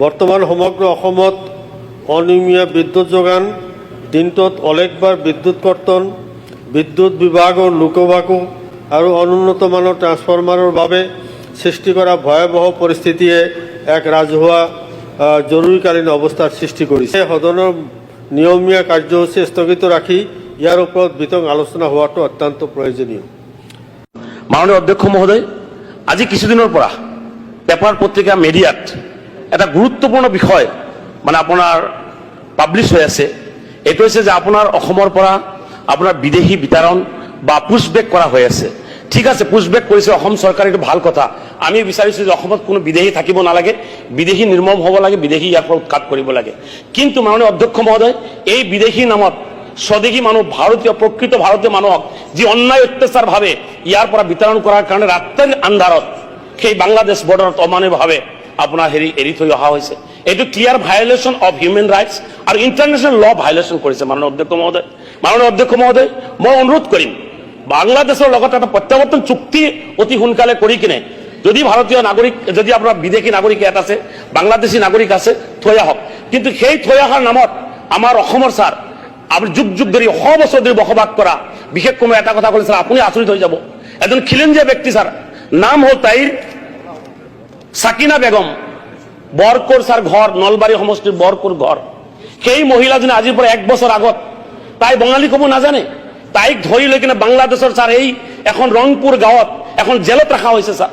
বৰ্তমান সমগ্ৰ অসমত অনিয়মীয়া বিদ্যুৎ যোগান, দিনটোত অনেকবাৰ বিদ্যুৎ কৰ্তন, বিদ্যুৎ বিভাগৰ লোকবাকু আৰু অনুন্নত মানৰ ট্ৰান্সফৰ্মাৰৰ বাবে সৃষ্টি কৰা ভয়াৱহ পৰিস্থিতিয়ে এক ৰাজহুৱা জৰুৰীকালীন অৱস্থাৰ সৃষ্টি কৰিছে। সদনৰ নিয়মীয়া কাৰ্যসূচী স্থগিত ৰাখি ইয়াৰ ওপৰত বিতং আলোচনা হোৱাটো অত্যন্ত প্ৰয়োজনীয়। মাননীয় অধ্যক্ষ মহোদয়, আজি কিছুদিনৰ পৰা পেপাৰ পত্ৰিকা মিডিয়াত এটা গুৰুত্বপূৰ্ণ বিষয় আপোনাৰ পাব্লিছ হৈ আছে। এইটো হৈছে যে আপোনাৰ অসমৰ পৰা আপোনাৰ বিদেশী বিতৰণ বা পুছবেক কৰা হৈ আছে। ঠিক আছে, পুছবেক কৰিছে অসম চৰকাৰে, এইটো ভাল কথা। আমি বিচাৰিছোঁ যে অসমত কোনো বিদেশী থাকিব নালাগে, বিদেশী নিৰ্মম হ'ব লাগে, বিদেশী ইয়াৰ পৰা উৎখাত কৰিব লাগে। কিন্তু মাননীয় অধ্যক্ষ মহোদয়, এই বিদেশী নামত স্বদেশী মানুহ, ভাৰতীয় প্ৰকৃত ভাৰতীয় মানুহক যি অন্যায় অত্যাচাৰভাৱে ইয়াৰ পৰা বিতৰণ কৰাৰ কাৰণে ৰাতিৰ আন্ধাৰত সেই বাংলাদেশ বৰ্ডাৰত অমানৱীয়ভাৱে আপোনাৰ এৰি থৈ অহা হৈছে। এইটো ক্লিয়াৰ ভায়োলেশ্যন অফ হিউমেন ৰাইটছ আৰু ইণ্টাৰনেশ্যনেল ল ভায়োলেশ্যন কৰিছে মাননীয় অধ্যক্ষ মহোদয়। মাননীয় অধ্যক্ষ মহোদয়, মই অনুৰোধ কৰিম বাংলাদেশৰ লগত এটা প্ৰত্যাৱৰ্তন চুক্তি অতি সোনকালে কৰি কিনে যদি ভাৰতীয় নাগৰিক, যদি আপোনাৰ বিদেশী নাগৰিক ইয়াত আছে, বাংলাদেশী নাগৰিক আছে, থৈ আহক। কিন্তু সেই থৈ অহাৰ নামত আমাৰ অসমৰ ছাৰ আপুনি যুগ যুগ ধৰি 100 বছৰ ধৰি বসবাস কৰা, বিশেষকৈ মই এটা কথা ক'লে ছাৰ আপুনি আচৰিত হৈ যাব। এজন খিলঞ্জীয়া ব্যক্তি ছাৰ, নাম হ'ল তাইৰ সাকিনা বেগম, বৰকৰ ছাৰ ঘৰ, নলবাৰী সমষ্টিৰ বৰকৰ ঘৰ। সেই মহিলাজনী আজিৰ পৰা 1 বছৰ আগত, তাই বঙালী ক'ব নাজানে, তাইক ধৰি লৈ কিনে বাংলাদেশৰ ছাৰ এই এখন ৰংপুৰ গাঁৱত এখন জেলত ৰখা হৈছে ছাৰ।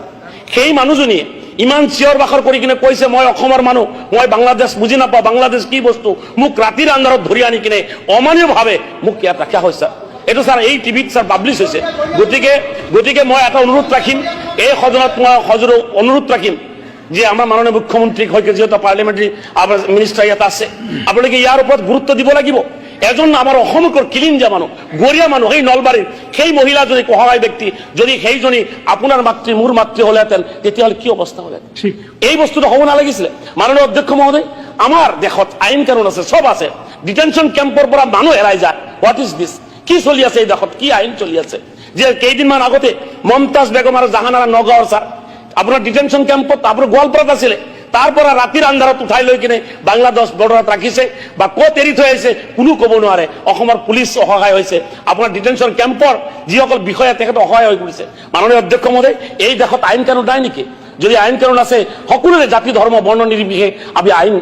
সেই মানুহজনীয়ে ইমান চিঞৰ বাখৰ কৰি কিনে কৈছে, মই অসমৰ মানুহ, মই বাংলাদেশ বুজি নাপাওঁ, বাংলাদেশ কি বস্তু, মোক ৰাতিৰ আন্ধাৰত ধৰি আনি কিনে অমানৱীয়ভাৱে মোক ইয়াত ৰখা হৈছে। এইটো ছাৰ এই টিভিত ছাৰ পাব্লিছ হৈছে। গতিকে মই এটা অনুৰোধ ৰাখিম, এই সদনত মই সজোৰে অনুৰোধ ৰাখিম যে আমাৰ মাননীয় মুখ্যমন্ত্ৰীক হয়তো যিহেতু পাৰ্লিয়ামেণ্টাৰী মিনিষ্টাৰ ইয়াত আছে, আপোনালোকে ইয়াৰ ওপৰত গুৰুত্ব দিব লাগিব। এজন আমাৰ অসমৰ খিলঞ্জীয়া মানুহ, গৰীয়া মানুহ, সেই নলবাৰীৰ সেই মহিলাজনী সহায় ব্যক্তি, যদি সেইজনী আপোনাৰ মাতৃ মোৰ মাতৃ হ'লেহেঁতেন তেতিয়াহ'লে কি অৱস্থা হ'লে? এই বস্তুটো হ'ব নালাগিছিলে। মাননীয় অধ্যক্ষ মহোদয়, আমাৰ দেশত আইন কানুন আছে, চব আছে। ডিটেনশ্যন কেম্পৰ পৰা মানুহ হেৰাই যায়। What is this? কি চলি আছে এই দেশত? কি আইন চলি আছে? যে কেইদিনমান আগতে মমতাজ বেগম আৰু জাহানাৰা নগাঁৱৰ ছাৰ আপোনাৰ ডিটেনশ্যন কেম্পত আপোনাৰ গোৱালপাৰাত আছিলে, তাৰ পৰা ৰাতিৰ আন্ধাৰত উঠাই লৈ কিনে বাংলাদেশ বৰ্ডাৰত ৰাখিছে বা ক'ত এৰি থৈ আহিছে কোনো ক'ব নোৱাৰে। অসমৰ পুলিচ অসহায় হৈছে, আপোনাৰ ডিটেনশ্যন কেম্পৰ যিসকল বিষয়া তেখেত অসহায় হৈ পৰিছে। মাননীয় অধ্যক্ষ মহোদয়, এই দেশত আইন কানুন নাই নেকি? যদি আইন কানুন আছে, সকলোৰে জাতি ধৰ্ম বৰ্ণ নিৰ্বিশেষে আমি আইন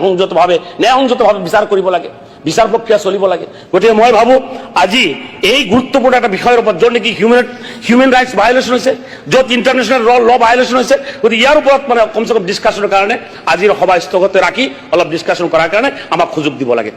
সংযতভাৱে ন্যায় সংযতভাৱে বিচাৰ কৰিব লাগে, বিচাৰ প্ৰক্ৰিয়া চলিব লাগে। গতিকে মই ভাবোঁ আজি এই গুৰুত্বপূৰ্ণ এটা বিষয়ৰ ওপৰত য'ত নেকি হিউমেন ৰাইটছ ভায়োলেশ্যন হৈছে, য'ত ইণ্টাৰনেশ্যনেল ল ভায়োলেশ্যন হৈছে, গতিকে ইয়াৰ ওপৰত কমচে কম ডিছকাশ্যনৰ কাৰণে আজিৰ সভা স্থগিত ৰাখি অলপ ডিছকাশ্যন কৰাৰ কাৰণে আমাক সুযোগ দিব লাগে।